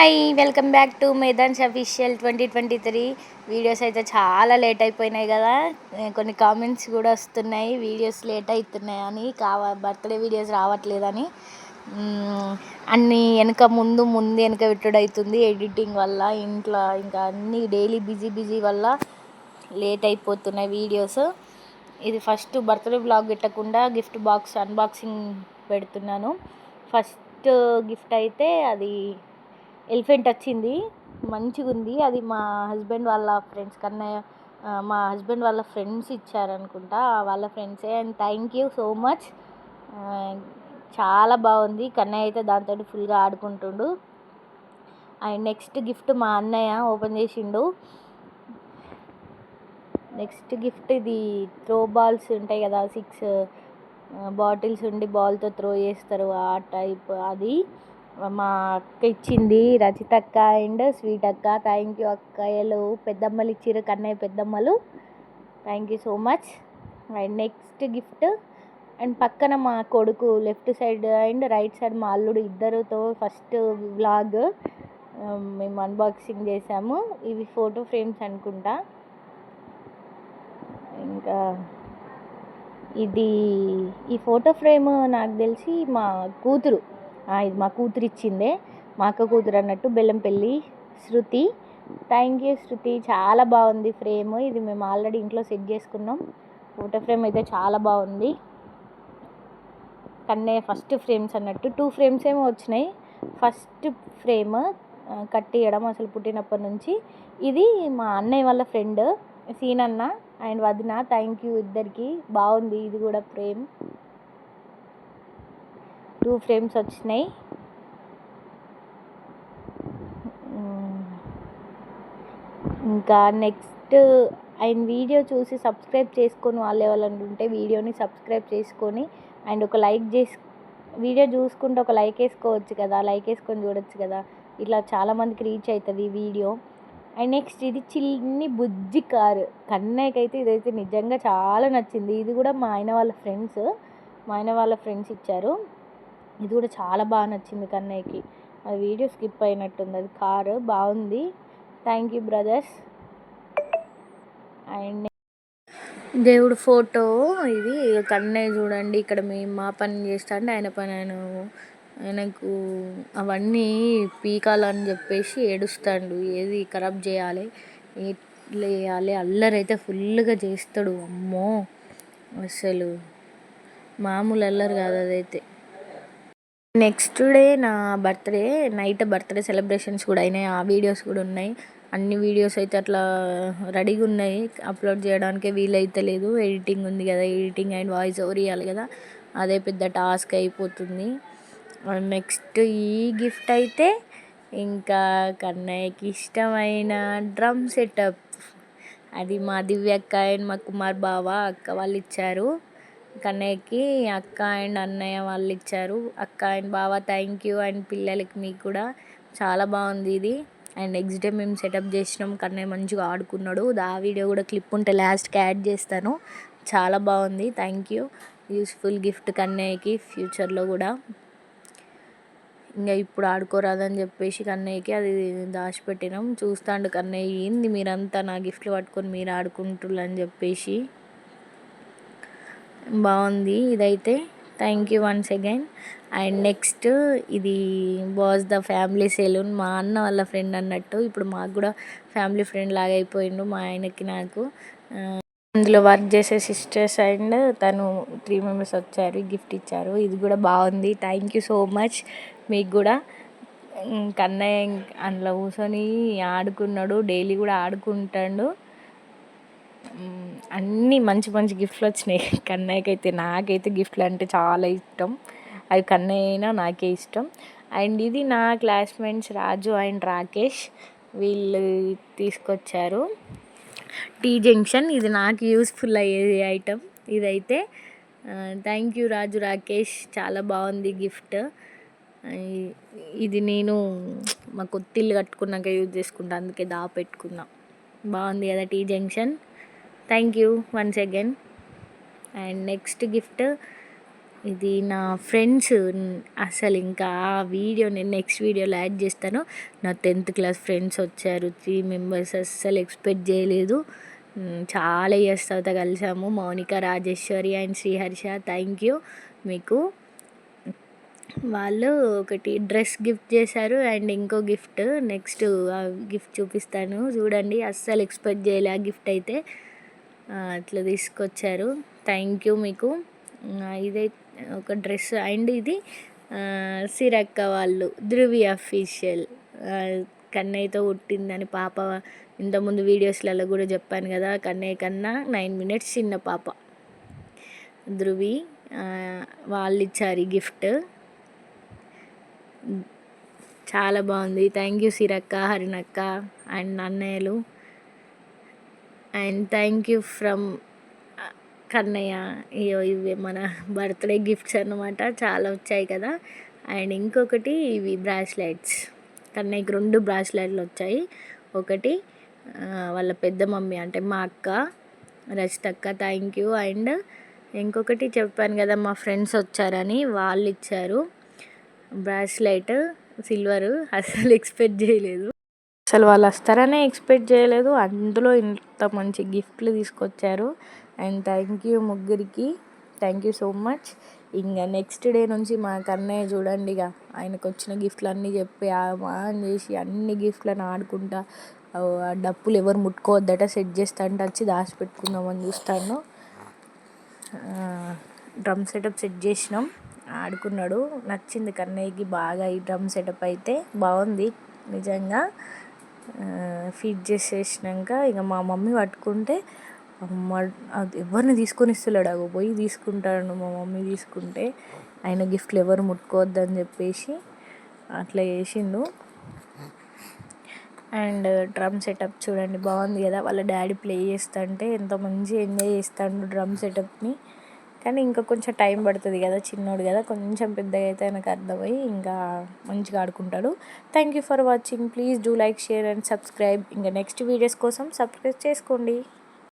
Hi welcome back to మేదాన్స్ official 2023 videos అయితే చాలా లేట్ అయిపోయినాయి కదా. కొన్ని కామెంట్స్ కూడా వస్తున్నాయి వీడియోస్ లేట్ అవుతున్నాయి అని, బర్త్డే వీడియోస్ రావట్లేదని. అన్నీ ముందు వెనక పెట్టుడు అవుతుంది ఎడిటింగ్ వల్ల, ఇంట్లో ఇంకా అన్నీ డైలీ బిజీ వల్ల లేట్ అయిపోతున్నాయి వీడియోస్. ఇది ఫస్ట్ బర్త్డే బ్లాగ్ పెట్టకుండా గిఫ్ట్ బాక్స్ అన్బాక్సింగ్ పెడుతున్నాను. ఫస్ట్ గిఫ్ట్ అయితే అది ఎలిఫెంట్ వచ్చింది, మంచిగా ఉంది. అది మా హస్బెండ్ వాళ్ళ ఫ్రెండ్స్ మా హస్బెండ్ వాళ్ళ ఫ్రెండ్స్ ఇచ్చారనుకుంటా, వాళ్ళ ఫ్రెండ్సే. And thank you so much. చాలా బాగుంది. కన్నయ్య అయితే దాంతో ఫుల్గా ఆడుకుంటుండు. అండ్ నెక్స్ట్ గిఫ్ట్ మా అన్నయ్య ఓపెన్ చేసిండు. నెక్స్ట్ గిఫ్ట్ ఇది త్రో బాల్స్ ఉంటాయి కదా, 6 బాటిల్స్ ఉండి బాల్తో త్రో చేస్తారు ఆ టైప్. అది మా అక్క ఇచ్చింది, రచిత అక్క అండ్ స్వీట్ అక్క. థ్యాంక్ యూ అక్కయ్యలు. పెద్దమ్మలు ఇచ్చిర్రు, కన్నయ్య పెద్దమ్మలు. Thank you so much. And next gift and పక్కన మా కొడుకు left side and right side మా అల్లుడు ఇద్దరుతో ఫస్ట్ వ్లాగ్ మేము అన్బాక్సింగ్ చేసాము. ఇవి ఫోటో ఫ్రేమ్స్ అనుకుంటా. ఇంకా ఈ ఫోటో ఫ్రేమ్ నాకు తెలిసి మా కూతురు, ఇది మా కూతురు ఇచ్చిందే, మా అక్క కూతురు అన్నట్టు, బెల్లంపల్లి శృతి. థ్యాంక్ యూ శృతి. చాలా బాగుంది ఫ్రేమ్. ఇది మేము ఆల్రెడీ ఇంట్లో సెట్ చేసుకున్నాం. ఫోటో ఫ్రేమ్ అయితే చాలా బాగుంది. కన్నయ్య ఫస్ట్ ఫ్రేమ్స్ అన్నట్టు 2 ఫ్రేమ్స్ ఏమో వచ్చినాయి. ఫస్ట్ ఫ్రేమ్ కట్టియడం అసలు పుట్టినప్పటి నుంచి. ఇది మా అన్నయ్య వాళ్ళ ఫ్రెండ్ సీనన్న అండ్ వదిన. థ్యాంక్ యూ ఇద్దరికి. బాగుంది ఇది కూడా ఫ్రేమ్. 2 ఫ్రేమ్స్ వచ్చినాయి. ఇంకా నెక్స్ట్ ఆయన వీడియో చూసి సబ్స్క్రైబ్ చేసుకొని వాళ్ళు ఉంటే వీడియోని సబ్స్క్రైబ్ చేసుకొని అండ్ ఒక లైక్ వీడియో చూసుకుంటే ఒక లైక్ వేసుకోవచ్చు కదా, లైక్ వేసుకొని చూడొచ్చు కదా. ఇట్లా చాలామందికి రీచ్ అవుతుంది ఈ వీడియో. అండ్ నెక్స్ట్ ఇది చిన్ని బుజ్జి కారు. కన్నయ్యకి అయితే ఇదైతే నిజంగా చాలా నచ్చింది. ఇది కూడా మా ఆయన వాళ్ళ ఫ్రెండ్స్ ఇచ్చారు. ఇది కూడా చాలా బాగా నచ్చింది కన్నయ్యకి. అది వీడియో స్కిప్ అయినట్టుంది. అది కారు బాగుంది. Thank you brothers. అండ్ దేవుడు ఫోటో ఇది. కన్నయ్య చూడండి, ఇక్కడ మేము మా పని చేస్తాంటే ఆయనకు అవన్నీ పీకాలని చెప్పేసి ఏడుస్తాడు. ఏది ఖరాబ్ చేయాలి, ఎట్లా వేయాలి, అల్లరైతే ఫుల్గా చేస్తాడు. అమ్మో అసలు మామూలు అల్లరి కాదు అదైతే. నెక్స్ట్ డే నా బర్త్డే నైట్ బర్త్డే సెలబ్రేషన్స్ కూడా అయినాయి. ఆ వీడియోస్ కూడా ఉన్నాయి. అన్ని వీడియోస్ అయితే అట్లా రెడీగా ఉన్నాయి, అప్లోడ్ చేయడానికే వీలైతే లేదు. ఎడిటింగ్ ఉంది కదా, ఎడిటింగ్ అండ్ వాయిస్ ఓవర్ ఇవ్వాలి కదా, అదే పెద్ద టాస్క్ అయిపోతుంది. నెక్స్ట్ ఈ గిఫ్ట్ అయితే ఇంకా కన్నయ్యకి ఇష్టమైన డ్రమ్ సెటప్. అది మా దివ్యక్క అండ్ మా కుమార్ బావ అక్క వాళ్ళు ఇచ్చారు. కన్నయ్యకి అక్క అండ్ అన్నయ్య వాళ్ళు ఇచ్చారు. అక్క అండ్ బావ థ్యాంక్ యూ. అండ్ పిల్లలకి మీకు కూడా చాలా బాగుంది ఇది. అండ్ నెక్స్ట్ డే మేము సెటప్ చేసినాం. కన్నయ్య మంచిగా ఆడుకున్నాడు. ఆ వీడియో కూడా క్లిప్ ఉంటే లాస్ట్కి యాడ్ చేస్తాను. చాలా బాగుంది. Thank you. యూస్ఫుల్ గిఫ్ట్ కన్నయ్యకి ఫ్యూచర్లో కూడా. ఇంకా ఇప్పుడు ఆడుకోరాదని చెప్పేసి కన్నయ్యకి అది దాచిపెట్టినాం. చూస్తాండు కన్నయ్య, ఏంది మీరంతా నా గిఫ్ట్లు పట్టుకొని మీరు ఆడుకుంటున్నారు అని చెప్పేసి. బాగుంది ఇదైతే. Thank you once again. And next ఇది వాజ్ ద ఫ్యామిలీ సెలూన్. మా అన్న వాళ్ళ ఫ్రెండ్ అన్నట్టు ఇప్పుడు మాకు కూడా ఫ్యామిలీ ఫ్రెండ్ లాగా అయిపోయిండు మా ఆయనకి నాకు. అందులో వర్క్ చేసే సిస్టర్స్ అండ్ తను 3 మెంబర్స్ వచ్చారు, గిఫ్ట్ ఇచ్చారు. ఇది కూడా బాగుంది. థ్యాంక్ యూ సో మచ్ మీకు కూడా. కన్నయ్య అందులో కూర్చొని ఆడుకున్నాడు, డైలీ కూడా ఆడుకుంటాడు. అన్నీ మంచి మంచి గిఫ్ట్లు వచ్చినాయి కన్నయ్యకి అయితే. నాకైతే గిఫ్ట్లు అంటే చాలా ఇష్టం. అవి కన్నయ్య అయినా నాకే ఇష్టం. అండ్ ఇది నా క్లాస్మేట్స్ రాజు అండ్ రాకేష్, వీళ్ళు తీసుకొచ్చారు టీ జంక్షన్. ఇది నాకు యూస్ఫుల్ అయ్యేది ఐటమ్ ఇదైతే. థ్యాంక్ యూ రాజు రాకేష్. చాలా బాగుంది గిఫ్ట్. ఇది నేను మా కొత్త ఇల్లు కట్టుకున్నాక యూజ్ చేసుకుంటా, అందుకే పెట్టుకున్నా. బాగుంది కదా tea junction. Thank you once again. And next gift ఇది నా ఫ్రెండ్స్. అసలు ఇంకా ఆ వీడియో నేను నెక్స్ట్ వీడియోలో యాడ్ చేస్తాను. నా 10th క్లాస్ ఫ్రెండ్స్ వచ్చారు 3 మెంబర్స్. అస్సలు ఎక్స్పెక్ట్ చేయలేదు. చాలా ఇయర్స్ తర్వాత కలిసాము. Mounika, Rajeshwari and Sriharsha. Thank you మీకు. వాళ్ళు ఒకటి డ్రెస్ గిఫ్ట్ చేశారు అండ్ ఇంకో గిఫ్ట్ నెక్స్ట్ ఆ గిఫ్ట్ చూపిస్తాను చూడండి. అస్సలు ఎక్స్పెక్ట్ చేయలే ఆ గిఫ్ట్ అయితే. అట్లా తీసుకొచ్చారు. థ్యాంక్ యూ మీకు. ఇదే ఒక డ్రెస్ అండ్ ఇది సిరక్క వాళ్ళు ధృవి అఫీషియల్ కన్నయ్యతో పుట్టిందని పాప. ఇంతకుముందు వీడియోస్లలో కూడా చెప్పాను కదా, కన్నయ్య కన్నా 9 minutes చిన్న పాప ధృవి. వాళ్ళు ఇచ్చారు ఈ గిఫ్ట్. చాలా బాగుంది. థ్యాంక్ యూ సిరక్క, హరిణక్క అండ్ అన్నయ్యలు. And thank you from Kannayya. ఇవి మన బర్త్డే గిఫ్ట్స్ అన్నమాట. చాలా వచ్చాయి కదా. అండ్ ఇంకొకటి ఇవి బ్రాస్లెట్స్. కన్నయ్యకి 2 బ్రాస్లెట్లు వచ్చాయి. ఒకటి వాళ్ళ పెద్ద మమ్మీ అంటే మా అక్క రజితక్క, థ్యాంక్ యూ. అండ్ ఇంకొకటి చెప్పాను కదా మా ఫ్రెండ్స్ వచ్చారని, వాళ్ళు ఇచ్చారు బ్రాస్లెట్ సిల్వరు. అసలు ఎక్స్పెక్ట్ చేయలేదు. అసలు వాళ్ళు వస్తారనే ఎక్స్పెక్ట్ చేయలేదు. అందులో ఇంత మంచి గిఫ్ట్లు తీసుకొచ్చారు. అండ్ థ్యాంక్ యూ ముగ్గురికి. Thank you so much. ఇంకా నెక్స్ట్ డే నుంచి మా కన్నయ్య చూడండి, ఇక ఆయనకు వచ్చిన గిఫ్ట్లు అన్నీ చెప్పి ఆన్ చేసి అన్ని గిఫ్ట్లను ఆడుకుంటా, డప్పులు ఎవరు ముట్టుకోవద్దట సెట్ చేస్తా అంటే వచ్చి దాచిపెట్టుకుందామని చూస్తాను. డ్రమ్ సెటప్ సెట్ చేసినాం, ఆడుకున్నాడు. నచ్చింది కన్నయ్యకి బాగా ఈ డ్రమ్ సెటప్ అయితే. బాగుంది నిజంగా. ఫీడ్ చేసేసినాక ఇక మా మమ్మీ పట్టుకుంటే అది ఎవరిని తీసుకొని ఇస్తలేడు. అగో పోయి తీసుకుంటాడు మా మమ్మీ తీసుకుంటే. ఆయన గిఫ్ట్లు ఎవరు ముట్టుకోవద్దని చెప్పేసి అట్లా చేసిండు. అండ్ డ్రమ్ సెటప్ చూడండి బాగుంది కదా. వాళ్ళ డాడీ ప్లే చేస్తుంటే ఎంత మంచిగా ఎంజాయ్ చేస్తాడు డ్రమ్ సెటప్ని. కానీ ఇంకా కొంచెం టైం పడుతుంది కదా, చిన్నోడు కదా. కొంచెం పెద్దగా అయితే ఆయనకు అర్థమయ్యి ఇంకా మంచిగా ఆడుకుంటాడు. Thank you for watching. Please do like, share and subscribe. ఇంకా నెక్స్ట్ వీడియోస్ కోసం సబ్స్క్రైబ్ చేసుకోండి.